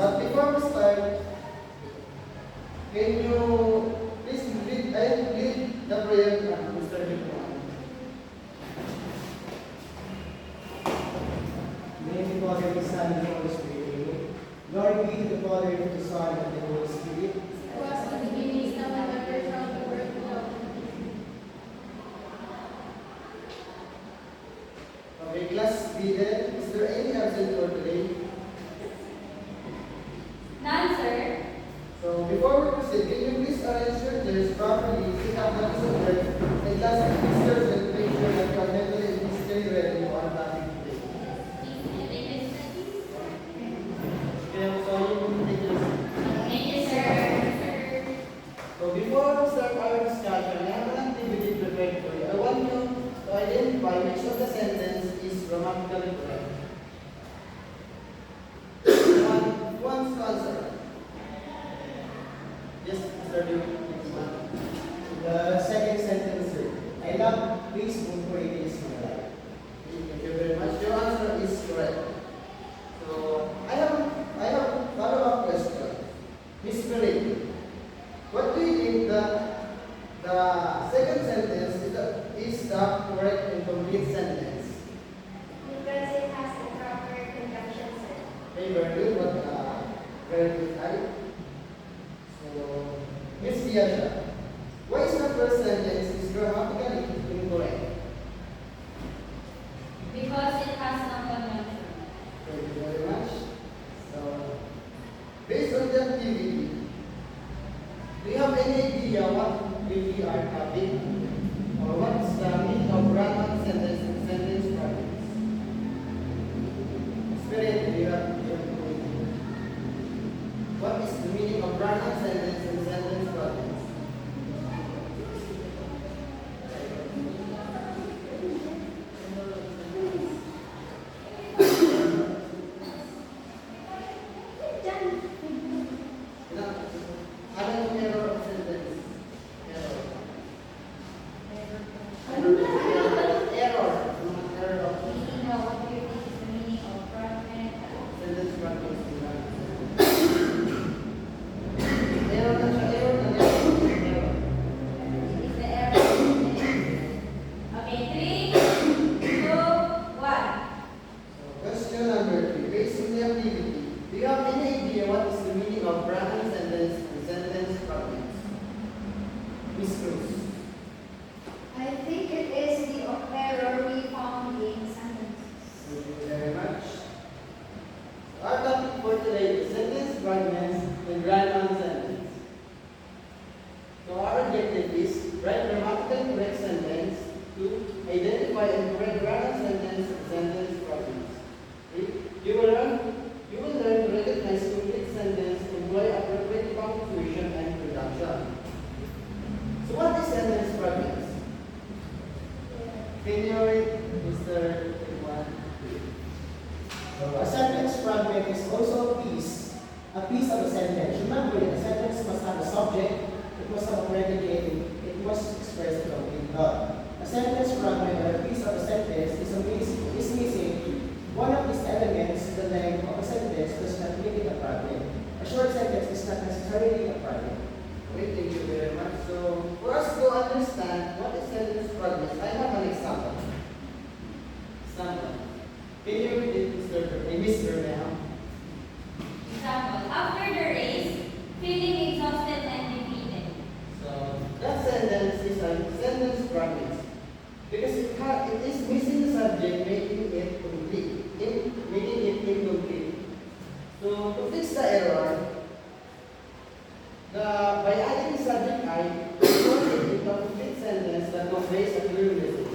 But before we start, can you please lead the prayer, Mr. Victor? Name the Father, the Son, and the Holy Spirit. Glory be to the Father, and to the Son, and to the Holy Spirit. It was in the beginning, now and ever from the world without end. Okay, class leader, is there any absent for today? None, sir. So before we proceed, can you please arrange your chairs properly, sit up the work, and last visitors and make sure that you are mentally and physically ready for our topic today. Okay, so you can take your seat. Thank you, sir. So before we start our discussion, I have an activity prepared for you. I want you to identify which of the sentence is grammatically correct. Who wants to answer? Yes, Mr. Duke. The second sentence, sir. I love Facebook for it is my life. Thank you very much. Your answer is correct. So I have follow-up question. Miss Mary, what do you think the second sentence is the correct and complete sentence? Because it has the proper conjunction, sir. Okay, very good. But very good, right? So Miss Biasha, why is the first sentence is grammatically incorrect? Because it has no conjunction. Thank you very much. So, based on the activity, do you have any idea what will be our topic? Or what is the meaning of grammar, sentence, and sentence fragments? Spirit, do you have any idea? What is the meaning of grammar, sentence, and sentence fragments? Ano yung error of sentence? Error. Error. Error of We know what do you think is the meaning of fragment. sentence fragments. Error na siya. Error na niya. Error. Is the error? Okay, 3, 2, 1. Question number 3. Based on the activity, do you have any idea what is the meaning of grammar, sentence, and sentence fragments? Miss Cruz. I think it is the error we found in sentences. Thank you very much. Our topic for today is sentence fragments and grammar sentence. So our objective is write grammatically correct sentence to identify and correct grammar sentence and sentence fragments. Okay? You will learn to recognize complete sentence, employ appropriate punctuation and production. So what is sentence fragments? Can you read Mr. Iwan? A sentence fragment is also a piece of a sentence. Remember that a sentence must have a subject, it must have a predicate, it must express a complete thought. A sentence fragment or a piece of a sentence is missing one of these elements. The length of a sentence does not make it a fragment. A short sentence is not necessarily a fragment. Okay, thank you very much. So, for us to understand what is sentence fragments, I have an example. Can you read it, Mr. Ma'am? Example, after the race, feeling exhausted and defeated. So, that sentence is a sentence fragment because it is missing the subject, making it incomplete. So, to fix the error, by adding the subject I, we turn it into a complete sentence that conveys a clear message.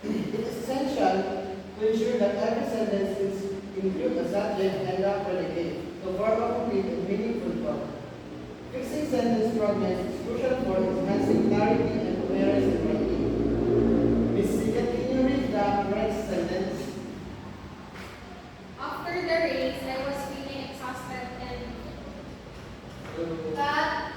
It is essential to ensure that every sentence includes a subject and a predicate to form a complete and meaningful thought. Fixing sentence fragments is crucial for enhancing clarity and coherence in writing. Ms. Sigat, can you read the correct sentence? After the race, I was feeling exhausted and that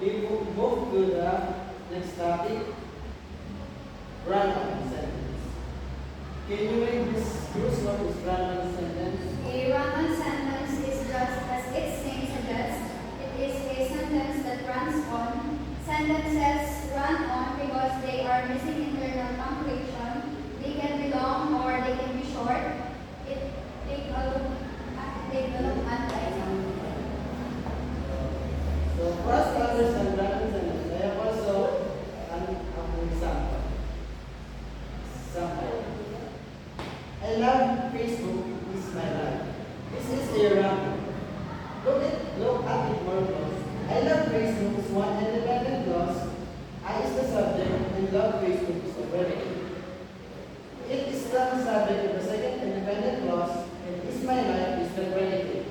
we move to the next topic, run-on sentence. Can you read this, Bruce? What is run-on sentence? A run-on sentence is just as its name suggests. It is a sentence that runs on. Sentences run on because they are missing internal punctuation. They can be long or they can be short. Take a look at the example. So for us to understand run-on sentence, I have also an example. I love Facebook, is my life. This is a run. Look at it more close. I love Facebook is one independent clause. I is the subject and love Facebook is the predicate. It is the subject of the second independent clause and is my life is the predicate.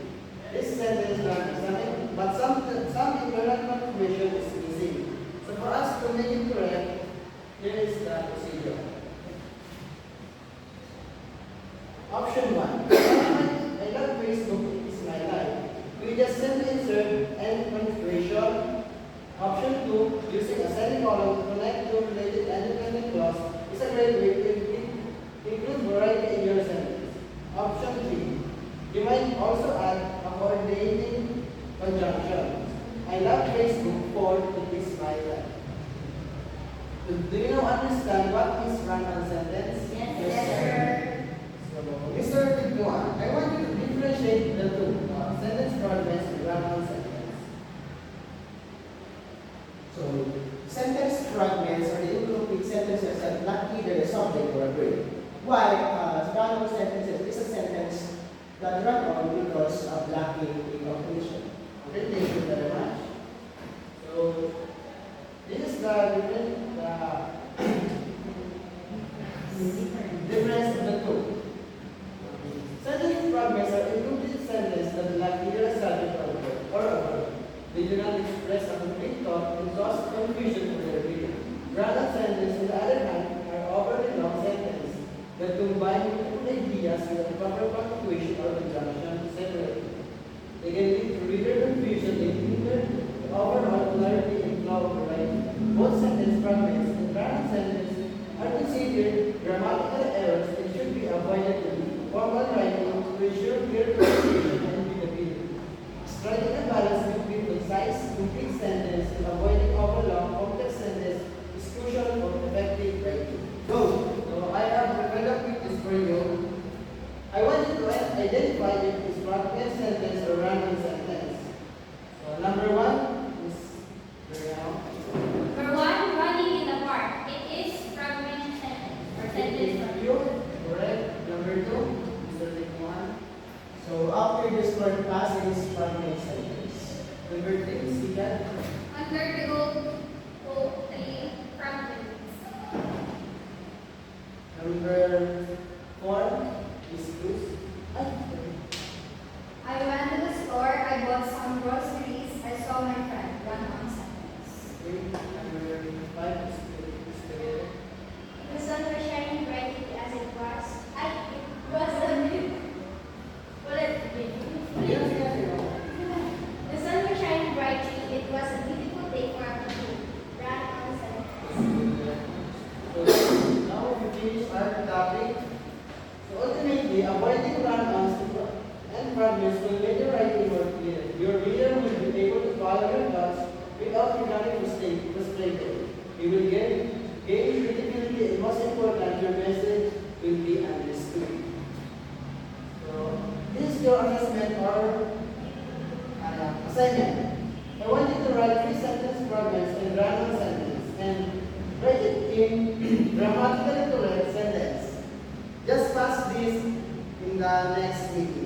This sentence runs, but some internal punctuation is missing. So for us to make it correct, here is the procedure. Option 1. I love Facebook, it is my life. We just simply insert any punctuation. Option 2. Using a semicolon to connect to related independent clause is a great way to include variety in your sentence. Option 3. You might also add a coordinating conjunction. I love Facebook for it is my life. Do you now understand what is run-on sentence? Yes, sir. Mr. Tignuan, I want you to differentiate the two, sentence fragments and run-on sentence. So, sentence fragments are the incomplete sentences that lack either the subject or a verb. While run-on sentences is a sentence that run on because of lacking a conclusion. Okay, thank you very much. So, this is the difference of the two. Sentence fragments are incomplete sentences that lack either a subject or a verb. They do not express a complete thought and cause confusion for their reader. Run-on sentences, on the other hand, are overly long sentences that combine multiple ideas with a proper punctuation or conjunction separately. They can lead to reader confusion and hinder the overall clarity and flow of the writing. Both sentence fragments and run-on sentences are considered grammatical errors and should be avoided in formal writing to ensure clear pronunciation and readability. Striking a balance between concise, complete sentence and avoiding overlong, complex sentence is crucial for effective writing. Go! So I have prepared a quiz for you. I want you to identify if it's fragment sentence or run-on sentence. So number 1 is For one, running in the park. It is fragment sentence or sentence fragment. you, correct. Number 2, Mr. Tignuan. So, after this word pass, it is fragment sentence. Number 3, Sikat. Under the old tree, fragments. Number 4 is Cruz. I went to the store, I bought some groceries, I saw my friend. Run-on sentence. Number 5 is Mr. The sun was shining brightly as it was. It was a beautiful. The sun was shining brightly. It was a beautiful day for a picnic. Run-on sentence. So now we finish our topic. So ultimately, avoiding run-ons and fragments will make your writing more clear. Your reader will be able to follow your thoughts without becoming frustrated. You will gain credibility and most important, your message will be understood. So this is your assessment or assignment. I want you to write 3 sentence fragments and run-on sentence and write it in grammatically correct sentence. Just pass this in the next meeting.